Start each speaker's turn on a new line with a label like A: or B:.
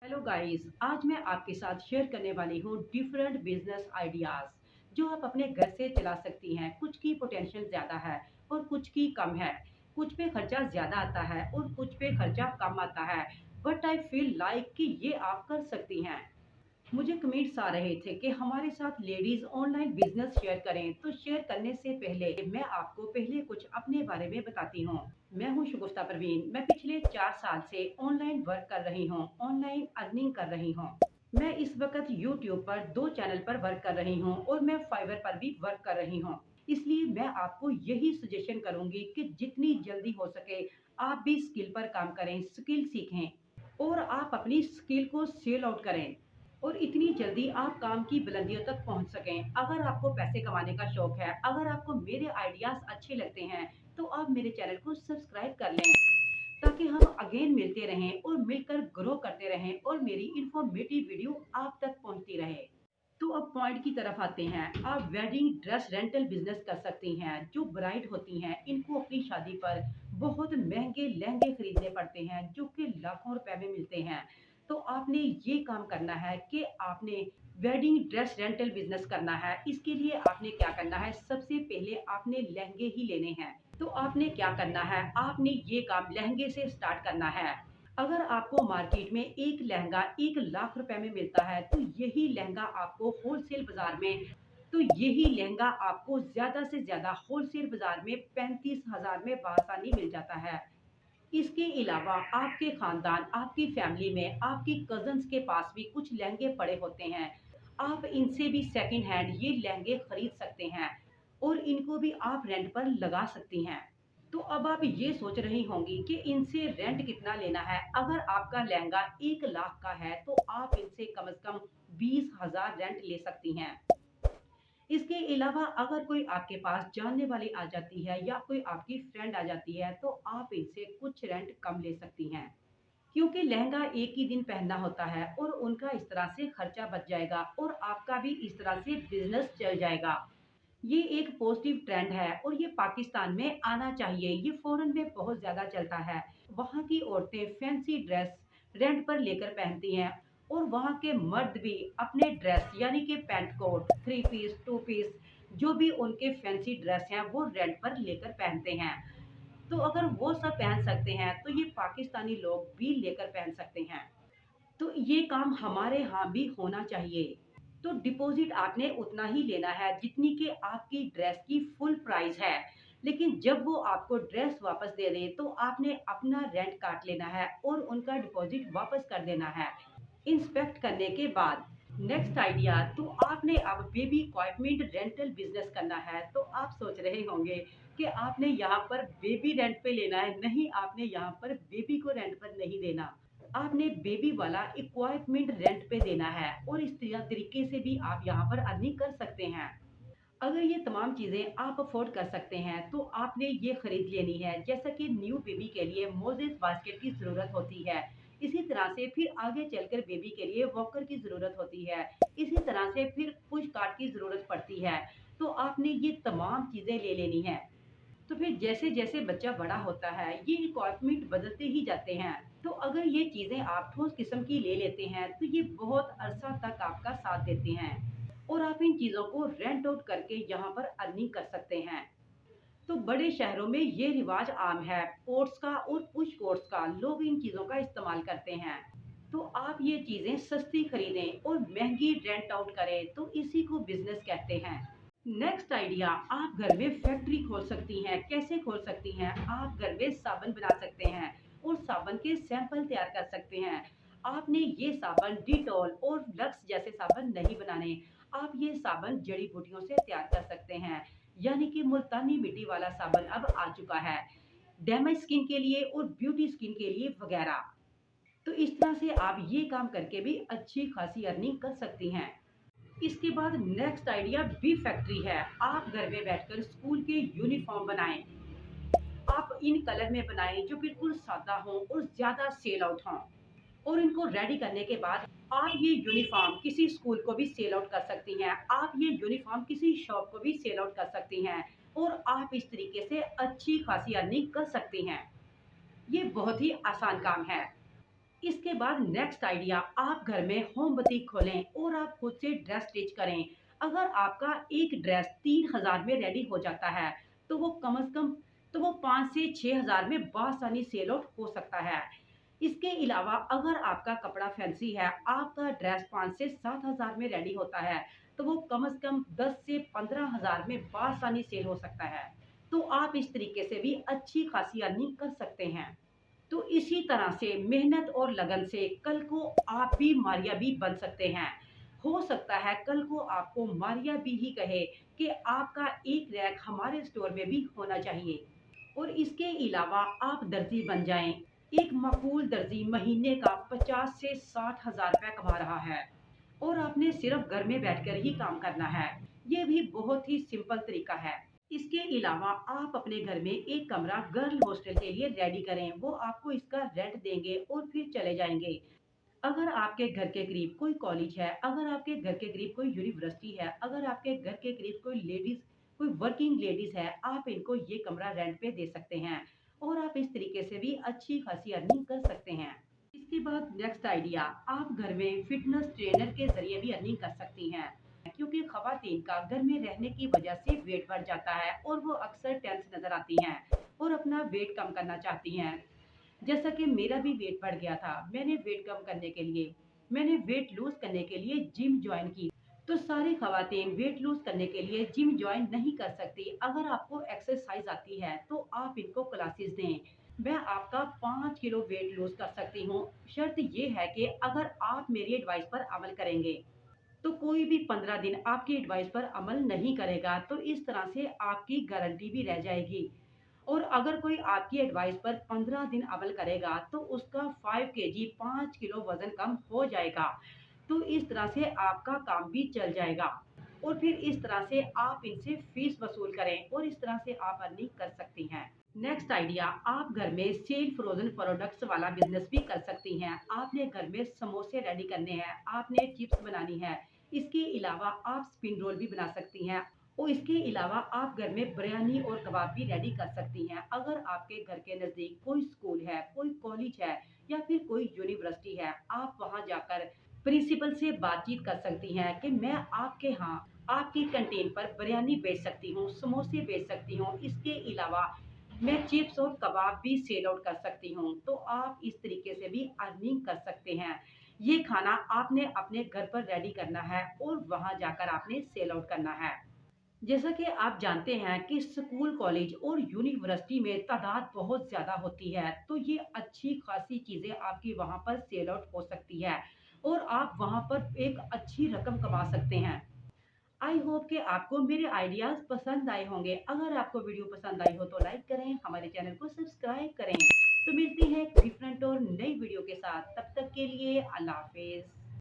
A: Hello guys, आज मैं आपके साथ शेयर करने वाली हूँ डिफरेंट बिजनेस आइडियाज जो आप अपने घर से चला सकती हैं। कुछ की पोटेंशियल ज़्यादा है और कुछ की कम है। कुछ पे खर्चा ज़्यादा आता है और कुछ पे खर्चा कम आता है। बट आई फील लाइक कि ये आप कर सकती हैं। मुझे कमेंट्स आ रहे थे कि हमारे साथ लेडीज ऑनलाइन बिजनेस शेयर करें, तो शेयर करने से पहले मैं आपको पहले कुछ अपने बारे में बताती हूँ। मैं हूँ शगुफ्ता परवीन। मैं पिछले 4 साल से ऑनलाइन वर्क कर रही हूँ, ऑनलाइन अर्निंग कर रही हूँ। मैं इस वक्त यूट्यूब पर 2 चैनल पर वर्क कर रही हूँ और मैं फाइवर पर भी वर्क कर रही हूँ। इसलिए मैं आपको यही सजेशन करूंगी कि जितनी जल्दी हो सके आप भी स्किल पर काम करें, स्किल सीखें और आप अपनी स्किल को सेल आउट करें और इतनी जल्दी आप काम की बुलंदियों तक पहुंच सकें। अगर आपको पैसे कमाने का शौक है, अगर आपको मेरे आइडियाज अच्छे लगते हैं, तो आप मेरे चैनल को सब्सक्राइब कर लें ताकि हम अगेन मिलते रहें और मिलकर ग्रो करते रहें और मेरी इंफॉर्मेटिव वीडियो आप तक पहुंचती रहे। तो अब पॉइंट की तरफ आते हैं। आप वेडिंग ड्रेस रेंटल बिजनेस कर सकती हैं। जो ब्राइड होती हैं, इनको अपनी शादी पर बहुत महंगे लहंगे खरीदने पड़ते हैं जो कि लाखों रुपए में मिलते हैं। तो आपने ये काम करना है कि आपने वेडिंग ड्रेस रेंटल बिजनेस करना है। इसके लिए आपने क्या करना है, सबसे पहले आपने लहंगे ही लेने हैं। तो आपने क्या करना है, आपने ये काम लहंगे से स्टार्ट करना है। अगर आपको मार्केट में एक लहंगा 1 लाख रुपए में मिलता है, तो यही लहंगा आपको होलसेल बाजार में तो यही लहंगा आपको ज्यादा से ज्यादा होलसेल बाजार में 35,000 में बआसानी मिल जाता है। इसके अलावा आपके खानदान, आपकी फैमिली में, आपकी कजन्स के पास भी कुछ लहंगे पड़े होते हैं। आप इनसे भी सेकंड हैंड ये लहंगे खरीद सकते हैं और इनको भी आप रेंट पर लगा सकती हैं। तो अब आप ये सोच रही होंगी कि इनसे रेंट कितना लेना है। अगर आपका लहंगा 1 लाख का है तो आप इनसे कम से कम 20,000 रेंट ले सकती हैं। इसके अलावा अगर कोई आपके पास जानने वाली आ जाती है या कोई आपकी फ्रेंड आ जाती है, तो आप इनसे कुछ रेंट कम ले सकती हैं क्योंकि लहंगा एक ही दिन पहनना होता है और उनका इस तरह से खर्चा बच जाएगा और आपका भी इस तरह से बिजनेस चल जाएगा। ये एक पॉजिटिव ट्रेंड है और ये पाकिस्तान में आना चाहिए। ये फॉरेन में बहुत ज्यादा चलता है। वहाँ की औरतें फैंसी ड्रेस रेंट पर लेकर पहनती हैं और वहाँ के मर्द भी अपने ड्रेस यानी कि पैंट कोट, 3 पीस, 2 पीस, जो भी उनके फैंसी ड्रेस हैं वो रेंट पर लेकर पहनते हैं। तो अगर वो सब पहन सकते हैं तो ये पाकिस्तानी लोग भी लेकर पहन सकते हैं। तो ये काम हमारे यहाँ भी होना चाहिए। तो डिपॉजिट आपने उतना ही लेना है जितनी कि आपकी ड्रेस की फुल प्राइस है। लेकिन जब वो आपको ड्रेस वापस दे दें तो आपने अपना रेंट काट लेना है और उनका डिपॉजिट वापस कर देना है इंस्पेक्ट करने के बाद। नेक्स्ट आइडिया, तो आपने अब बेबी इक्विपमेंट रेंटल बिजनेस करना है। तो आप सोच रहे होंगे कि आपने यहाँ पर बेबी रेंट पे लेना है। नहीं, आपने यहाँ पर बेबी को रेंट पर नहीं देना। आपने बेबी वाला इक्विपमेंट रेंट पे देना है और इस तरीके से भी आप यहाँ पर अर्निंग कर सकते हैं। अगर ये तमाम चीज़ें आप अफोर्ड कर सकते हैं तो आपने ये खरीद लेनी है। जैसा कि न्यू बेबी के लिए मोजेस बास्केट की ज़रूरत होती है, इसी तरह से फिर आगे चलकर बेबी के लिए वॉकर की ज़रूरत होती है, इसी तरह से फिर पुश कार्ट की ज़रूरत पड़ती है। तो आपने ये तमाम चीज़ें ले लेनी है। तो फिर जैसे जैसे बच्चा बड़ा होता है ये रिक्वायरमेंट बदलते ही जाते हैं। तो अगर ये चीज़ें आप ठोस किस्म की ले लेते हैं तो ये बहुत अरसा तक आपका साथ देते हैं और आप इन चीज़ों को रेंट आउट करके यहाँ पर अर्निंग कर सकते हैं। तो बड़े शहरों में ये रिवाज आम है, कोट्स का और पुश कोट्स का लोग इन चीज़ों का इस्तेमाल करते हैं। तो आप ये चीज़ें सस्ती खरीदें और महंगी रेंट आउट करें, तो इसी को बिजनेस कहते हैं। नेक्स्ट आइडिया, आप घर में फैक्ट्री खोल सकती हैं। कैसे खोल सकती हैं, आप घर में साबुन बना सकते हैं और साबुन के सैंपल तैयार कर सकते हैं। आपने ये साबुन डिटॉल और लक्स जैसे साबुन नहीं बनाने। आप ये साबुन जड़ी बूटियों से तैयार कर सकते हैं, यानी कि मुल्तानी मिट्टी वाला साबुन अब आ चुका है डैमेज स्किन के लिए और ब्यूटी स्किन के लिए वगैरह। तो इस तरह से आप ये काम करके भी अच्छी खासी अर्निंग कर सकती हैं। इसके बाद नेक्स्ट आइडिया बी फैक्ट्री है। आप घर में बैठकर स्कूल के यूनिफॉर्म बनाएं। आप इन कलर में बनाएं जो बिल्कुल सादा हो और ज्यादा सेल आउट हों। और इनको रेडी करने के बाद आप ये यूनिफॉर्म किसी स्कूल को भी सेल आउट कर सकती हैं। आप ये यूनिफॉर्म किसी शॉप को भी सेल आउट कर सकती हैं और आप इस तरीके से अच्छी खासी अर्निंग कर सकती हैं। ये बहुत ही आसान काम है। इसके बाद नेक्स्ट आइडिया, आप घर में होम बुटीक खोलें और आप खुद से ड्रेस स्टिच करें। अगर आपका एक ड्रेस 3000 में रेडी हो जाता है, तो वो कम से कम तो वो 5 से 6000 में बआसानी सेल आउट हो सकता है। इसके अलावा अगर आपका कपड़ा फैंसी है, आपका ड्रेस 5 से 7000 में रेडी होता है, तो वो कम से कम 10 से 15000 में बआसानी सेल हो सकता है। तो आप इस तरीके से भी अच्छी खासी अर्निंग कर सकते हैं। तो इसी तरह से मेहनत और लगन से कल को आप भी मारिया भी बन सकते हैं। हो सकता है कल को आपको मारिया भी ही कहे कि आपका एक रैक हमारे स्टोर में भी होना चाहिए। और इसके अलावा आप दर्जी बन जाएं। एक मकबूल दर्जी महीने का 50 से 60 हजार रुपये कमा रहा है और आपने सिर्फ घर में बैठकर ही काम करना है। ये भी बहुत ही सिंपल तरीका है। इसके अलावा आप अपने घर में एक कमरा गर्ल हॉस्टल के लिए रेडी करें, वो आपको इसका रेंट देंगे और फिर चले जाएंगे। अगर आपके घर के करीब कोई कॉलेज है, अगर आपके घर के करीब कोई यूनिवर्सिटी है, अगर आपके घर के करीब कोई वर्किंग लेडीज है, आप इनको ये कमरा रेंट पे दे सकते हैं और आप इस तरीके से भी अच्छी खासी अर्निंग कर सकते हैं। इसके बाद नेक्स्ट आइडिया, आप घर में फिटनेस ट्रेनर के जरिए भी अर्निंग कर सकती हैं। क्योंकि खवातीन का घर में रहने की वजह से वेट बढ़ जाता है और वो अक्सर टेंस नजर आती हैं और अपना वेट कम करना चाहती हैं। जैसा कि मेरा भी वेट बढ़ गया था, मैंने वेट लूज करने के लिए जिम ज्वाइन की। तो सारी खवातीन वेट लूज करने के लिए जिम ज्वाइन नहीं कर सकती। अगर आपको एक्सरसाइज आती है तो आप इनको क्लासेस दें। मैं आपका 5 किलो वेट लूज कर सकती हूँ। शर्त ये है कि अगर आप मेरी एडवाइस पर अमल करेंगे। तो कोई भी 15 दिन आपकी एडवाइस पर अमल नहीं करेगा, तो इस तरह से आपकी गारंटी भी रह जाएगी। और अगर कोई आपकी एडवाइस पर 15 दिन अमल करेगा तो उसका 5 kg 5 किलो वजन कम हो जाएगा। तो इस तरह से आपका काम भी चल जाएगा और फिर इस तरह से आप इनसे फीस वसूल करें और इस तरह से आप अर्निंग कर सकती हैं। नेक्स्ट आइडिया, आप घर में सेल फ्रोजन प्रोडक्ट्स वाला बिजनेस भी कर सकती हैं। आपने घर में समोसे रेडी करने हैं, आपने चिप्स बनानी है। इसके अलावा आप स्पिन रोल भी बना सकती हैं और इसके अलावा आप घर में बिरयानी और कबाब भी रेडी कर सकती हैं। अगर आपके घर के नज़दीक कोई स्कूल है, कोई कॉलेज है या फिर कोई यूनिवर्सिटी है, आप वहां जाकर प्रिंसिपल से बातचीत कर सकती हैं कि मैं आपके यहाँ आपकी कैंटीन पर बिरयानी बेच सकती हूँ, समोसे बेच सकती हूँ। इसके अलावा मैं चिप्स और कबाब भी सेल आउट कर सकती हूँ। तो आप इस तरीके से भी अर्निंग कर सकते हैं। ये खाना आपने अपने घर पर रेडी करना है और वहां जाकर आपने सेल आउट करना है। जैसा कि आप जानते हैं कि स्कूल, कॉलेज और यूनिवर्सिटी में तादाद बहुत ज़्यादा होती है, तो ये अच्छी खासी चीज़ें आपकी वहाँ पर सेल आउट हो सकती है और आप वहाँ पर एक अच्छी रकम कमा सकते हैं। आई होप कि आपको मेरे आइडियाज़ पसंद आए होंगे। अगर आपको वीडियो पसंद आई हो तो लाइक करें, हमारे चैनल को सब्सक्राइब करें। तो मिलती है एक डिफरेंट और नई वीडियो के साथ। तब तक के लिए अल्लाह हाफिज़।